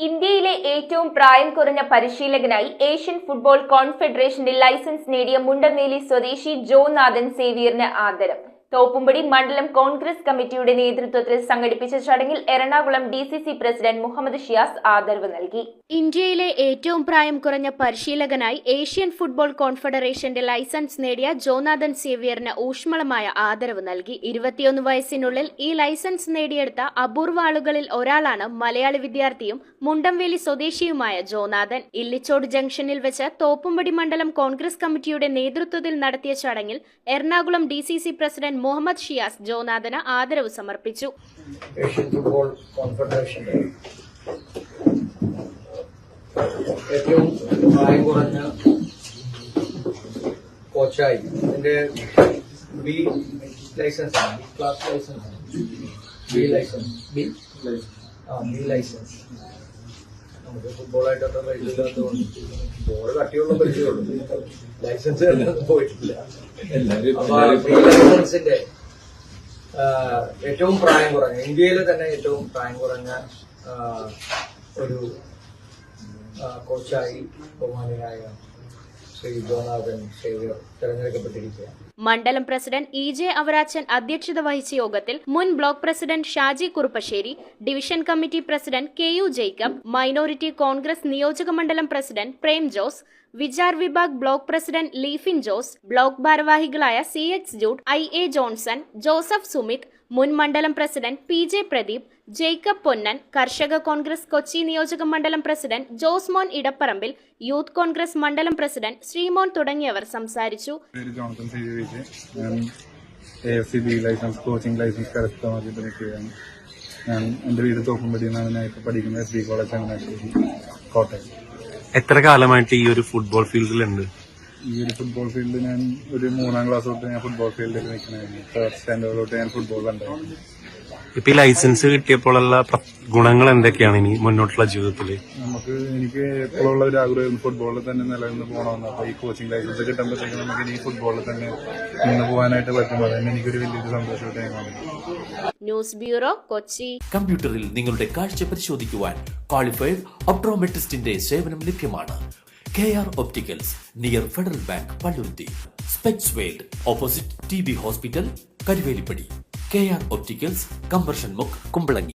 ഇന്ത്യയിലെ ഏറ്റവും പ്രായം കുറഞ്ഞ പരിശീലകനായി ഏഷ്യൻ ഫുട്ബോൾ കോൺഫെഡറേഷന്റെ ലൈസൻസ് നേടിയ മുണ്ടംവേലി സ്വദേശി ജോ നാഥൻ സേവ്യറിന് ആദരം. തോപ്പുംപടി മണ്ഡലം കോൺഗ്രസ് കമ്മിറ്റിയുടെ നേതൃത്വത്തിൽ സംഘടിപ്പിച്ച ചടങ്ങിൽ എറണാകുളം DCC പ്രസിഡന്റ് മുഹമ്മദ് ഷിയാസ് ആദരവ് നൽകി. ഇന്ത്യയിലെ ഏറ്റവും പ്രായം കുറഞ്ഞ പരിശീലകനായി ഏഷ്യൻ ഫുട്ബോൾ കോൺഫെഡറേഷന്റെ ലൈസൻസ് നേടിയ ജോനാഥൻ സേവ്യറിന് ഊഷ്മളമായ ആദരവ് നൽകി. 21 വയസ്സിനുള്ളിൽ ഈ ലൈസൻസ് നേടിയെടുത്ത അപൂർവ ആളുകളിൽ ഒരാളാണ് മലയാളി വിദ്യാർത്ഥിയും മുണ്ടംവേലി സ്വദേശിയുമായ ജോനാഥൻ. ഇല്ലിച്ചോട് ജംഗ്ഷനിൽ വെച്ച് തോപ്പുംപടി മണ്ഡലം കോൺഗ്രസ് കമ്മിറ്റിയുടെ നേതൃത്വത്തിൽ നടത്തിയ ചടങ്ങിൽ എറണാകുളം DCC പ്രസിഡന്റ് മുഹമ്മദ് ഷിയാസ് ജോനാഥന് ആദരവ് സമർപ്പിച്ചു. ഏഷ്യൻ ഫുട്ബോൾ കോൺഫെഡറേഷന്റെ ഏറ്റവും പ്രായം കുറഞ്ഞ കോച്ചായി ഇതിന്റെ ബി ലൈസൻസ് ആണ്, ബി ക്ലാസ് ലൈസൻസ് ആണ്, ബി ലൈസൻസ്. നമുക്ക് ഫുട്ബോളായിട്ടൊക്കെ പരിചയമില്ലാത്തതുകൊണ്ട് ബോൾ കട്ടിയുള്ള പരിചയമുള്ളൂ, ലൈസൻസ് ഒന്നും പോയിട്ടില്ല. അപ്പൊ ബി ലൈസൻസിന്റെ ഏറ്റവും പ്രായം കുറഞ്ഞ, ഇന്ത്യയിലെ തന്നെ ഏറ്റവും പ്രായം കുറഞ്ഞ ഒരു കോച്ചായി ബഹുമാനിയായ ശ്രീ ജോനാഥൻ സേവ്യർ തെരഞ്ഞെടുക്കപ്പെട്ടിരിക്കുകയാണ്. മണ്ഡലം പ്രസിഡന്റ് EJ അവരാച്ചൻ അധ്യക്ഷത വഹിച്ച യോഗത്തിൽ മുൻ block president Shaji Kuruppassery, division committee president KU Jacob, minority Congress നിയോജക മണ്ഡലം പ്രസിഡന്റ് പ്രേം ജോസ്, വിചാർ വിഭാഗ് ബ്ലോക്ക് പ്രസിഡന്റ് ലീഫിൻ ജോസ്, ബ്ലോക്ക് ഭാരവാഹികളായ CH Jude, IA Johnson, Joseph Sumit, മുൻ മണ്ഡലം president PJ Pradeep, Jacob Ponnan, കർഷക കോൺഗ്രസ് കൊച്ചി നിയോജക മണ്ഡലം പ്രസിഡന്റ് ജോസ്മോൻ ഇടപ്പറമ്പിൽ, യൂത്ത് കോൺഗ്രസ് മണ്ഡലം പ്രസിഡന്റ് ശ്രീമോൻ തുടങ്ങിയവർ സംസാരിച്ചു. AFC B license coaching license കരസ്ഥമാക്കിയിട്ട് നിൽക്കുകയാണ്. ഞാൻ എൻ്റെ വീട് തോപ്പുംപടി നിന്നാണ് ഞാൻ ഇപ്പോൾ പഠിക്കുന്നത്. SB college Changanassery, Kottayam. എത്ര കാലമായിട്ട് ഈ ഒരു ഫുട്ബോൾ ഫീൽഡിലുണ്ട്? ഈ ഒരു ഫുട്ബോൾ ഫീൽഡിൽ ഞാൻ ഒരു 3ാം ക്ലാസ് തൊട്ട് ഞാൻ ഫുട്ബോൾ ഫീൽഡിൽ നിൽക്കണമായിരുന്നു. 3rd സ്റ്റാൻഡേർഡ് തൊട്ട് ഞാൻ ഫുട്ബോളിലുണ്ടായിരുന്നു. ഇപ്പൊ ഈ ലൈസൻസ് കിട്ടിയപ്പോഴുള്ള ഗുണങ്ങൾ എന്തൊക്കെയാണ് ഇനി മുന്നോട്ടുള്ള ജീവിതത്തിൽ? എനിക്ക് എപ്പോഴുള്ള ഒരു ആഗ്രഹം ഫുട്ബോളിൽ തന്നെ നിലനിന്ന് പോകണമെന്ന്. അപ്പൊ ഈ കോച്ചിങ് ലൈസൻസ് കിട്ടുമ്പോഴത്തേക്ക് നമുക്ക് ഇനി ഫുട്ബോളിൽ തന്നെ നിന്ന് പോകാനായിട്ട് പറ്റും. അതന്നെ എനിക്കൊരു വലിയൊരു സന്തോഷമായിട്ട് ഞാൻ കാണുന്നു. News bureau, Kochi. കമ്പ്യൂട്ടറിൽ നിങ്ങളുടെ കാഴ്ച പരിശോധിക്കുവാൻ ക്വാളിഫൈഡ് ഒപ്ട്രോമെട്രിസ്റ്റിന്റെ സേവനം ലഭ്യമാണ്. KR opticals, near federal bank, Palluruthy. Specs world, opposite TB hospital, Karuvelippady. KR opticals, combustion മുക്ക്, കുമ്പളങ്ങി.